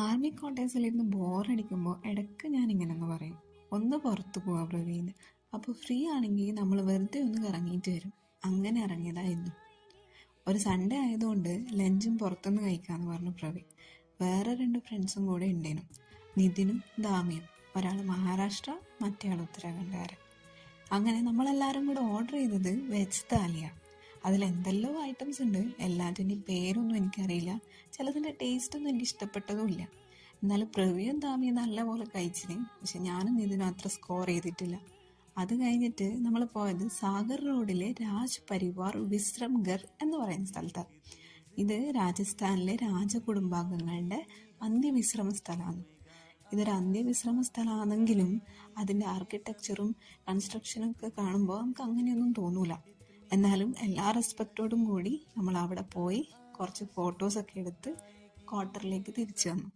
Army ക്വാർട്ടേഴ്സിലിരുന്ന് ബോറടിക്കുമ്പോൾ ഇടയ്ക്ക് ഞാൻ ഇങ്ങനെയൊന്ന് പറയും, ഒന്ന് പുറത്ത് പോവാ പ്രവീന്ന്. അപ്പോൾ ഫ്രീ ആണെങ്കിൽ നമ്മൾ വെറുതെ ഒന്ന് കറങ്ങിയിട്ട് വരും. അങ്ങനെ ഇറങ്ങിയതായിരുന്നു. ഒരു സൺഡേ ആയതുകൊണ്ട് ലഞ്ചും പുറത്തുനിന്ന് കഴിക്കാമെന്ന് പറഞ്ഞു പ്രവീൺ. വേറെ 2 ഫ്രണ്ട്സും കൂടെ ഉണ്ടേനും, നിതിനും ദാമിയും. ഒരാൾ മഹാരാഷ്ട്ര, മറ്റേയാൾ ഉത്തരാഖണ്ഡുകാരൻ. അങ്ങനെ നമ്മളെല്ലാവരും കൂടെ ഓർഡർ ചെയ്തത് വെജ് താലിയാണ്. അതിലെന്തെല്ലോ ഐറ്റംസ് ഉണ്ട്. എല്ലാറ്റിൻ്റെയും പേരൊന്നും എനിക്കറിയില്ല, ചിലതിൻ്റെ ടേസ്റ്റൊന്നും എനിക്ക് ഇഷ്ടപ്പെട്ടതുമില്ല. എന്നാലും പ്രവിയും താമിയും നല്ലപോലെ കഴിച്ചിന്. പക്ഷെ ഞാനും ഇതിനും അത്ര സ്കോർ ചെയ്തിട്ടില്ല. അത് കഴിഞ്ഞിട്ട് നമ്മൾ പോയത് സാഗർ റോഡിലെ രാജ് പരിവാർ വിശ്രംഗർ എന്ന് പറയുന്ന സ്ഥലത്താണ്. ഇത് രാജസ്ഥാനിലെ രാജകുടുംബാംഗങ്ങളുടെ അന്ത്യവിശ്രമ സ്ഥലമാണ്. ഇതൊരു അന്ത്യവിശ്രമ സ്ഥലമാണെങ്കിലും അതിൻ്റെ ആർക്കിടെക്ചറും കൺസ്ട്രക്ഷനും ഒക്കെ കാണുമ്പോൾ നമുക്ക് അങ്ങനെയൊന്നും തോന്നൂല. എന്നാലും എല്ലാ റെസ്പെക്റ്റോടും കൂടി നമ്മൾ അവിടെ പോയി കുറച്ച് ഫോട്ടോസൊക്കെ എടുത്ത് ക്വാർട്ടറിലേക്ക് തിരിച്ചു വന്നു.